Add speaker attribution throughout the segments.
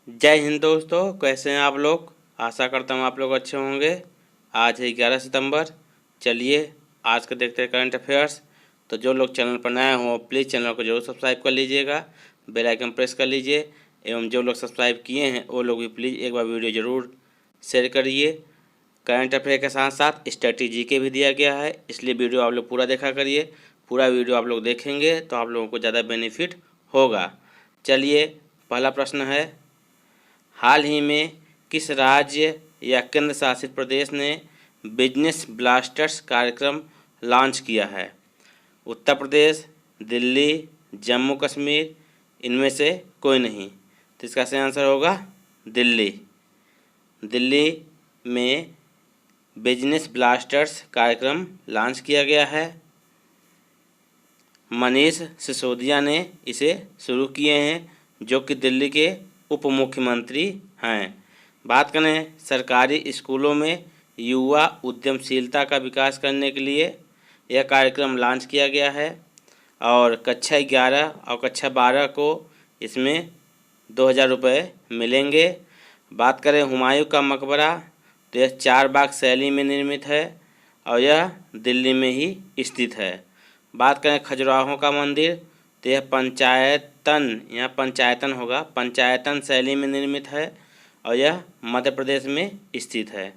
Speaker 1: जय हिंद दोस्तों, कैसे हैं आप लोग। आशा करता हूँ आप लोग अच्छे होंगे। आज है 11 सितंबर। चलिए आज का देखते हैं करंट अफेयर्स। तो जो लोग चैनल पर नए हों प्लीज़ चैनल को जरूर सब्सक्राइब कर लीजिएगा, बेल आइकन प्रेस कर लीजिए। एवं जो लोग सब्सक्राइब किए हैं वो लोग भी प्लीज़ एक बार वीडियो ज़रूर शेयर करिए। करंट अफेयर के साथ साथ स्ट्रेटजी के भी दिया गया है, इसलिए वीडियो आप लोग पूरा देखा करिए। पूरा वीडियो आप लोग देखेंगे तो आप लोगों को ज़्यादा बेनिफिट होगा। चलिए पहला प्रश्न है, हाल ही में किस राज्य या केंद्र शासित प्रदेश ने बिजनेस ब्लास्टर्स कार्यक्रम लॉन्च किया है। उत्तर प्रदेश, दिल्ली, जम्मू कश्मीर, इनमें से कोई नहीं। तो इसका सही आंसर होगा दिल्ली। दिल्ली में बिजनेस ब्लास्टर्स कार्यक्रम लॉन्च किया गया है। मनीष सिसोदिया ने इसे शुरू किए हैं, जो कि दिल्ली के उप मुख्यमंत्री हैं। बात करें सरकारी स्कूलों में युवा उद्यमशीलता का विकास करने के लिए यह कार्यक्रम लॉन्च किया गया है और कक्षा 11 और कक्षा 12 को इसमें 2000 रुपये मिलेंगे। बात करें हुमायूं का मकबरा, तो यह चारबाग शैली में निर्मित है और यह दिल्ली में ही स्थित है। बात करें खजुराहों का मंदिर, तो यह यहाँ पंचायतन होगा, पंचायतन शैली में निर्मित है और यह मध्य प्रदेश में स्थित है।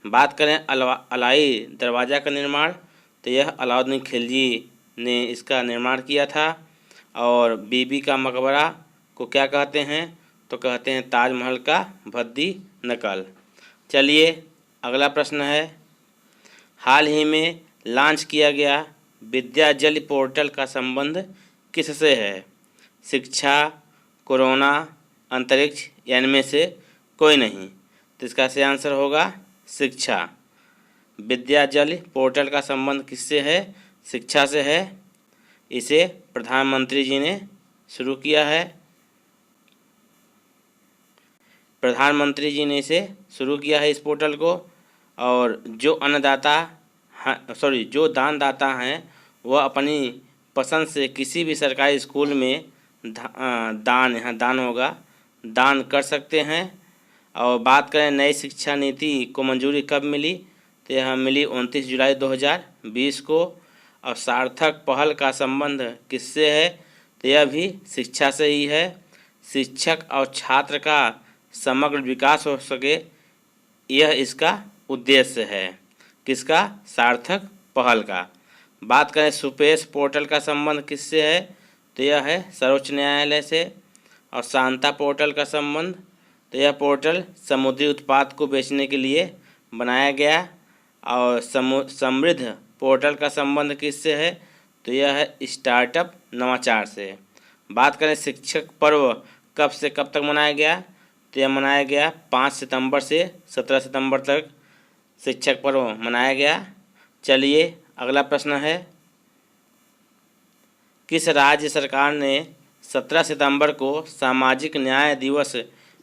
Speaker 1: बात करें अलाई दरवाज़ा का निर्माण, तो यह अलाउद्दीन खिलजी ने इसका निर्माण किया था। और बीबी का मकबरा को क्या कहते हैं, तो कहते हैं ताजमहल का भद्दी नकल। चलिए अगला प्रश्न है, हाल ही में लॉन्च किया गया विद्या जल पोर्टल का संबंध किससे है। शिक्षा, कोरोना, अंतरिक्ष या इनमें से कोई नहीं। तो इसका सही आंसर होगा शिक्षा। विद्या जल पोर्टल का संबंध किससे है, शिक्षा से है। इसे प्रधानमंत्री जी ने शुरू किया है। प्रधानमंत्री जी ने इसे शुरू किया है इस पोर्टल को। और जो जो दानदाता हैं वह अपनी पसंद से किसी भी सरकारी स्कूल में दान होगा, दान कर सकते हैं। और बात करें नई शिक्षा नीति को मंजूरी कब मिली, तो यह मिली 29 जुलाई 2020 को। और सार्थक पहल का संबंध किससे है, तो यह भी शिक्षा से ही है। शिक्षक और छात्र का समग्र विकास हो सके, यह इसका उद्देश्य है। किसका, सार्थक पहल का। बात करें सुपेश पोर्टल का संबंध किससे है, तो यह है सर्वोच्च न्यायालय से। और शांता पोर्टल का संबंध, तो यह पोर्टल समुद्री उत्पाद को बेचने के लिए बनाया गया। और समृद्ध पोर्टल का संबंध किससे है, तो यह है स्टार्टअप नवाचार से। बात करें शिक्षक पर्व कब से कब तक मनाया गया, तो यह मनाया गया 5 सितंबर से 17 सितंबर तक शिक्षक पर्व मनाया गया। चलिए अगला प्रश्न है, किस राज्य सरकार ने 17 सितंबर को सामाजिक न्याय दिवस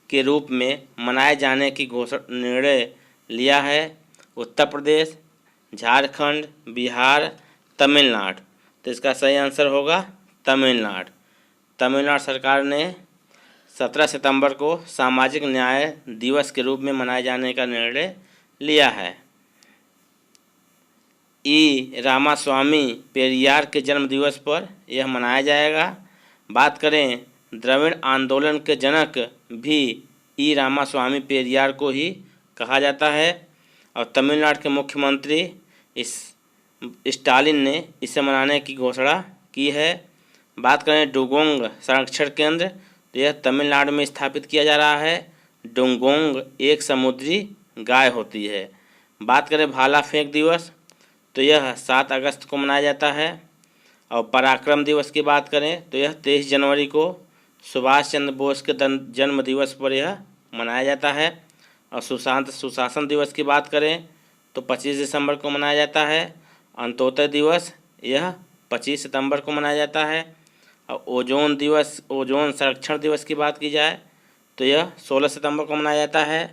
Speaker 1: के रूप में मनाए जाने की निर्णय लिया है। उत्तर प्रदेश, झारखंड, बिहार, तमिलनाडु। तो इसका सही आंसर होगा तमिलनाडु। तमिलनाडु सरकार ने 17 सितंबर को सामाजिक न्याय दिवस के रूप में मनाए जाने का निर्णय लिया है। रामास्वामी पेरियार के जन्म दिवस पर यह मनाया जाएगा। बात करें द्रविड़ आंदोलन के जनक भी रामास्वामी पेरियार को ही कहा जाता है। और तमिलनाडु के मुख्यमंत्री स्टालिन ने इसे मनाने की घोषणा की है। बात करें डुगोंग संरक्षण केंद्र, तो यह तमिलनाडु में स्थापित किया जा रहा है। डुगोंग एक समुद्री गाय होती है। बात करें भाला फेंक दिवस, तो यह 7 अगस्त को मनाया जाता है। और पराक्रम दिवस की बात करें तो यह 23 जनवरी को सुभाष चंद्र बोस के जन्म दिवस पर यह मनाया जाता है। और सुशासन दिवस की बात करें तो 25 दिसंबर को मनाया जाता है। अंत्योदय दिवस यह 25 सितंबर को मनाया जाता है। और ओजोन संरक्षण दिवस की बात की जाए तो यह 16 सितंबर को मनाया जाता है।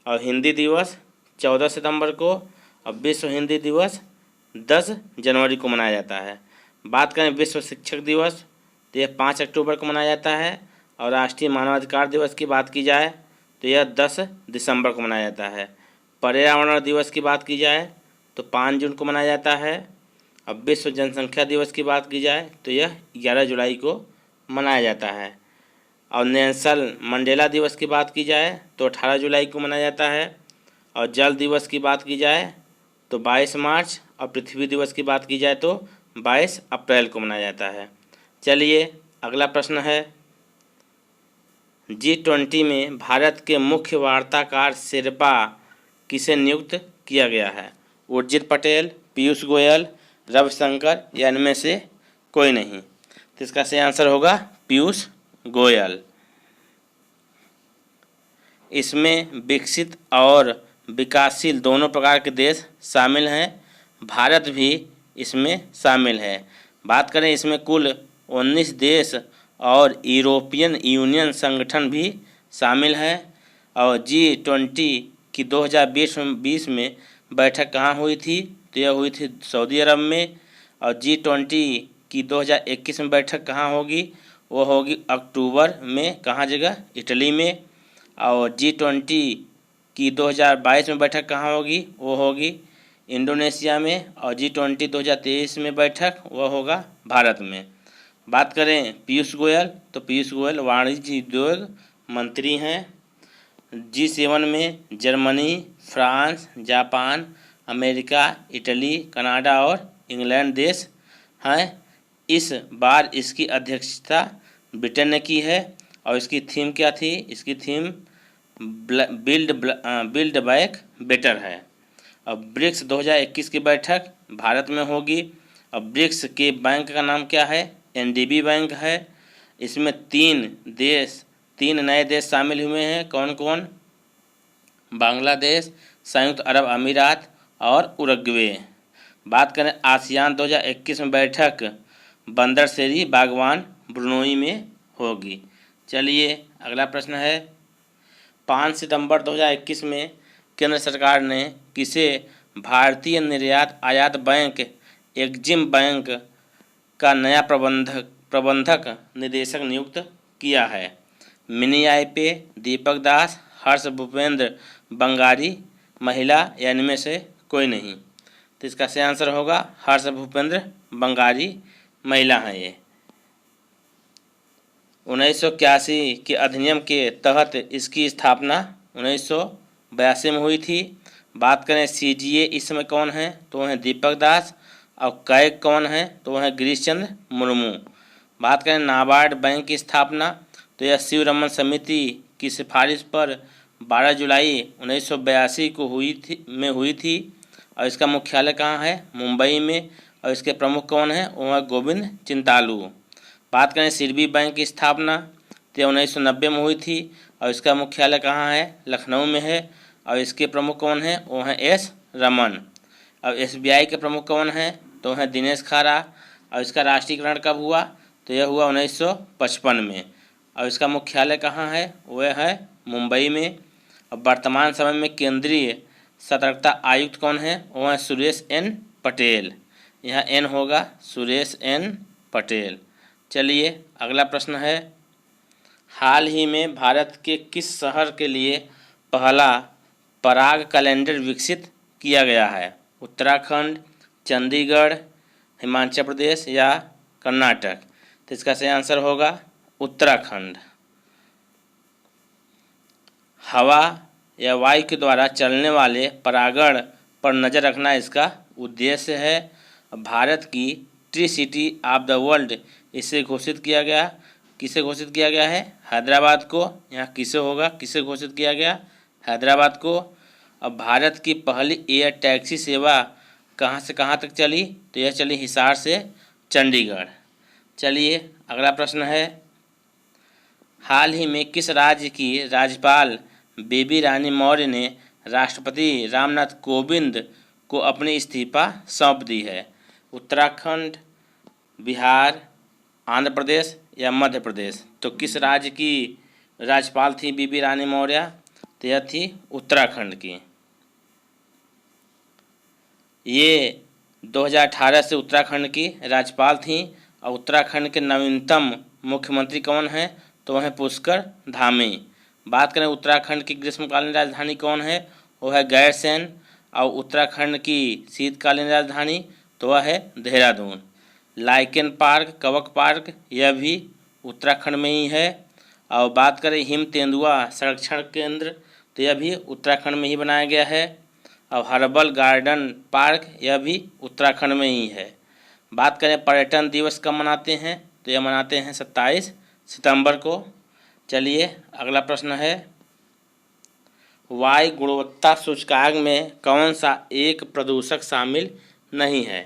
Speaker 1: और हिंदी दिवस 14 सितंबर को, और विश्व हिंदी दिवस 10 जनवरी को मनाया जाता है। बात करें विश्व शिक्षक दिवस, तो यह 5 अक्टूबर को मनाया जाता है। और राष्ट्रीय मानवाधिकार दिवस की बात की जाए तो यह 10 दिसंबर को मनाया जाता है। पर्यावरण दिवस की बात की जाए तो 5 जून को मनाया जाता है। अब विश्व जनसंख्या दिवस की बात की जाए तो यह 11 जुलाई को मनाया जाता है। और नेल्सन मंडेला दिवस की बात की जाए तो 18 जुलाई को मनाया जाता है। और जल दिवस की बात की जाए तो 22 मार्च, और पृथ्वी दिवस की बात की जाए तो 22 अप्रैल को मनाया जाता है। चलिए अगला प्रश्न है, G20 में भारत के मुख्य वार्ताकार शेरपा किसे नियुक्त किया गया है? उर्जित पटेल, पीयूष गोयल, रविशंकर या इनमें से कोई नहीं? तो इसका सही आंसर होगा पीयूष गोयल। इसमें विकसित और विकासशील दोनों प्रकार के देश शामिल हैं। भारत भी इसमें शामिल है। बात करें इसमें कुल 19 देश और यूरोपियन यूनियन संगठन भी शामिल है। और G20 की 2020 में बैठक कहाँ हुई थी? तो यह हुई थी सऊदी अरब में। और G20 की 2021 में बैठक कहाँ होगी? वो होगी अक्टूबर में। कहाँ जगह? इटली में। और G20 की 2022 में बैठक कहाँ होगी? वो होगी इंडोनेशिया में। और G20 2023 में बैठक वो होगा भारत में। बात करें पीयूष गोयल तो पीयूष गोयल वाणिज्य उद्योग मंत्री हैं। G7 में Germany, France, Japan, America, Italy, Canada और इंग्लैंड देश हैं। इस बार इसकी अध्यक्षता ब्रिटेन ने की है। और इसकी थीम क्या थी? इसकी थीम बिल्ड बैक बेटर है। अब ब्रिक्स 2021 की बैठक भारत में होगी। अब ब्रिक्स के बैंक का नाम क्या है? NDB बैंक है। इसमें 3 नए देश शामिल हुए हैं। कौन कौन? बांग्लादेश, संयुक्त अरब अमीरात और उरुग्वे। बात करें आसियान 2021 में बैठक बंदरसेरी बागवान ब्रुनोई में होगी। चलिए अगला प्रश्न है, 5 सितंबर 2021 में केंद्र सरकार ने किसे भारतीय निर्यात आयात बैंक एग्जिम बैंक का नया प्रबंधक निदेशक नियुक्त किया है? मिनी आईपे, दीपक दास, हर्ष भूपेंद्र बंगारी, महिला या इनमें से कोई नहीं? तो इसका सही आंसर होगा हर्ष भूपेंद्र बंगारी, महिला हैं ये। 1981 के अधिनियम के तहत इसकी स्थापना 1982 में हुई थी। बात करें CGA इस समय कौन है? तो वह हैं दीपक दास। और कैग कौन है? तो वह हैं गिरीश चंद्र मुर्मू। बात करें नाबार्ड बैंक की स्थापना तो यह शिवरमन समिति की सिफारिश पर 12 जुलाई 1982 को हुई थी। और इसका मुख्यालय कहाँ है? मुंबई में। और इसके प्रमुख कौन है? वो है गोविंद चिंतालू। बात करें सिरबी बैंक की स्थापना तो 1990 में हुई थी। और इसका मुख्यालय कहाँ है? लखनऊ में है। और इसके प्रमुख कौन हैं? वो हैं S रमन। अब SBI के प्रमुख कौन हैं? तो हैं दिनेश खारा। और इसका राष्ट्रीयकरण कब हुआ? तो यह हुआ 1955 में। और इसका मुख्यालय कहाँ है? वह है मुंबई में। अब वर्तमान समय में केंद्रीय सतर्कता आयुक्त कौन है? वो हैं सुरेश N पटेल। यहाँ N होगा सुरेश N पटेल। चलिए अगला प्रश्न है, हाल ही में भारत के किस शहर के लिए पहला पराग कैलेंडर विकसित किया गया है? उत्तराखंड, चंडीगढ़, हिमाचल प्रदेश या कर्नाटक? तो इसका सही आंसर होगा उत्तराखंड। हवा या वायु के द्वारा चलने वाले परागण पर नज़र रखना इसका उद्देश्य है। भारत की tree city of the world इसे घोषित किया गया। किसे घोषित किया गया है? हैदराबाद को। यहाँ किसे होगा? किसे घोषित किया गया? हैदराबाद को। अब भारत की पहली एयर टैक्सी सेवा कहाँ से कहाँ तक चली? तो यह चली हिसार से चंडीगढ़। चलिए अगला प्रश्न है, हाल ही में किस राज्य की राज्यपाल बेबी रानी मौर्य ने राष्ट्रपति रामनाथ कोविंद को अपनी इस्तीफा सौंप दी है? उत्तराखंड, बिहार, आंध्र प्रदेश या मध्य प्रदेश? तो किस राज्य की राज्यपाल थी बेबी रानी मौर्य? तो यह थी उत्तराखंड की। ये 2018 से उत्तराखंड की राज्यपाल थीं। और उत्तराखंड के नवीनतम मुख्यमंत्री कौन हैं? तो वह है पुष्कर धामी। बात करें उत्तराखंड की ग्रीष्मकालीन राजधानी कौन है, वो है गैरसैंण। और उत्तराखंड की शीतकालीन राजधानी तो वह है देहरादून। लाइकेन पार्क, कवक पार्क, यह भी उत्तराखंड में ही है। और बात करें हिम तेंदुआ संरक्षण केंद्र, तो यह भी उत्तराखंड में ही बनाया गया है। और हर्बल गार्डन पार्क, यह भी उत्तराखंड में ही है। बात करें पर्यटन दिवस कब मनाते हैं, तो यह मनाते हैं 27 सितंबर को। चलिए अगला प्रश्न है, वायु गुणवत्ता सूचकांक में कौन सा एक प्रदूषक शामिल नहीं है।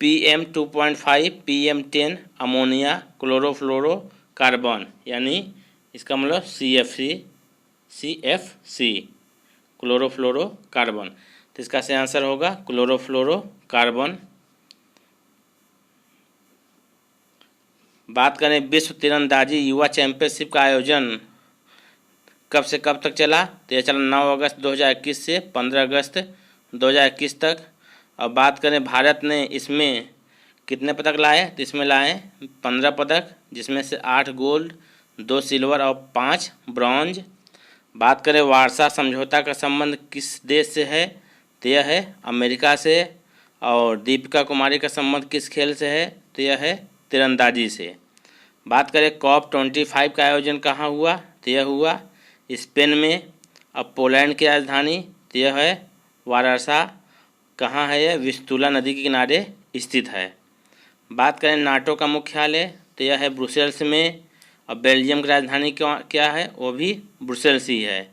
Speaker 1: PM 2.5, PM 10, अमोनिया, क्लोरोफ्लोरोकार्बन, यानी इसका मतलब CFC क्लोरोफ्लोरोकार्बन। तो इसका सही आंसर होगा क्लोरोफ्लोरोकार्बन। बात करें विश्व तीरंदाजी युवा चैंपियनशिप का आयोजन कब से कब तक चला, तो यह चला 9 अगस्त 2021 से 15 अगस्त 2021 तक। और बात करें भारत ने इसमें कितने पदक लाए, तो इसमें लाए 15 पदक, जिसमें से 8 गोल्ड, 2 सिल्वर और 5 ब्रॉन्ज। बात करें वारसा समझौता का संबंध किस देश से है, तो यह है अमेरिका से। और दीपिका कुमारी का संबंध किस खेल से है, तो यह है तीरंदाजी से। बात करें COP25 का आयोजन कहाँ हुआ, तो यह हुआ स्पेन में। अब पोलैंड की राजधानी तो यह है वारासा, कहाँ है यह, विस्तुला नदी के किनारे स्थित है। बात करें नाटो का मुख्यालय तो यह है ब्रुसेल्स में। और बेल्जियम की राजधानी क्या है, वो भी ब्रुसेल्स ही है।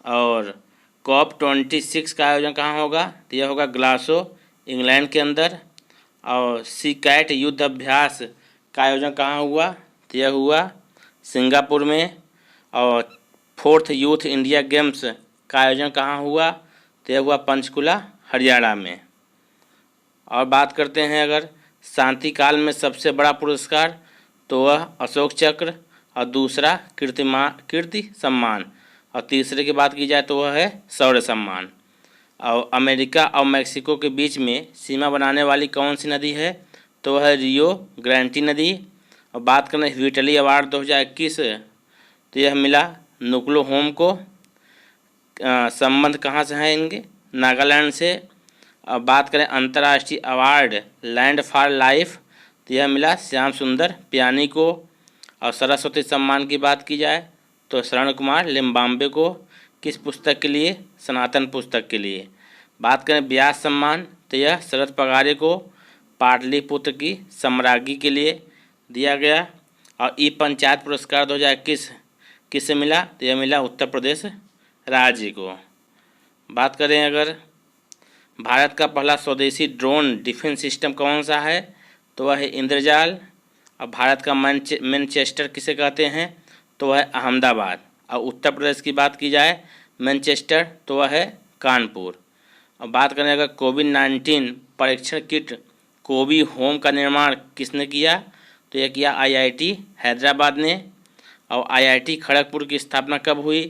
Speaker 1: और COP26 का आयोजन कहाँ होगा, तो यह होगा ग्लासो इंग्लैंड के अंदर। और सीकैट युद्ध अभ्यास का आयोजन कहाँ हुआ, तो यह हुआ सिंगापुर में। और 4th यूथ इंडिया गेम्स का आयोजन कहाँ हुआ, तो यह हुआ पंचकुला हरियाणा में। और बात करते हैं अगर शांति काल में सबसे बड़ा पुरस्कार, तो वह अशोक चक्र, और दूसरा कीर्ति सम्मान, और तीसरे की बात की जाए तो वह है शौर्य सम्मान। और अमेरिका और मैक्सिको के बीच में सीमा बनाने वाली कौन सी नदी है, तो वह है रियो ग्रांडी नदी। और बात करें व्हिटली अवार्ड 2021, तो यह मिला नुक्लो होम को। संबंध कहाँ से हैं इनके, नागालैंड से। अब बात करें अंतर्राष्ट्रीय अवार्ड लैंड फॉर लाइफ, तो यह मिला श्याम सुंदर पियानी को। और सरस्वती सम्मान की बात की जाए तो शरण कुमार लिम्बाम्बे को। किस पुस्तक के लिए, सनातन पुस्तक के लिए। बात करें व्यास सम्मान तो यह शरद पगारे को पाटलिपुत्र की सम्राज्ञी के लिए दिया गया। और ई पंचायत पुरस्कार 2021 किससे मिला, तो यह मिला उत्तर प्रदेश राज्य को। बात करें अगर भारत का पहला स्वदेशी ड्रोन डिफेंस सिस्टम कौन सा है, तो वह है इंद्रजाल। और भारत का मैनचेस्टर किसे कहते हैं, तो वह है अहमदाबाद। और उत्तर प्रदेश की बात की जाए मैनचेस्टर, तो वह है कानपुर। और बात करें अगर कोविड-19 परीक्षण किट कोवी होम का निर्माण किसने किया, तो यह किया IIT हैदराबाद ने। और IIT खड़गपुर की स्थापना कब हुई,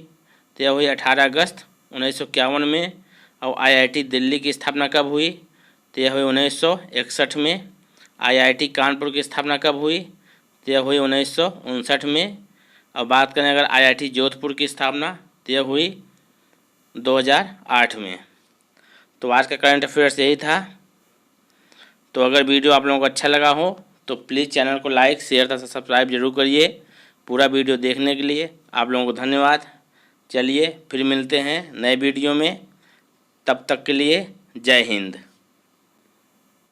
Speaker 1: तो यह हुई 18 अगस्त 1951 में। और IIT दिल्ली की स्थापना कब हुई, तो यह हुई 1961 में। IIT कानपुर की स्थापना कब हुई, तो यह हुई 1959 में। और बात करें अगर IIT जोधपुर की स्थापना, तो यह हुई 2008 में। तो आज का करंट अफेयर्स यही था। तो अगर वीडियो आप लोगों को अच्छा लगा हो तो प्लीज़ चैनल को लाइक शेयर तथा सब्सक्राइब जरूर करिए। पूरा वीडियो देखने के लिए आप लोगों को धन्यवाद। चलिए फिर मिलते हैं नए वीडियो में, तब तक के लिए जय हिंद।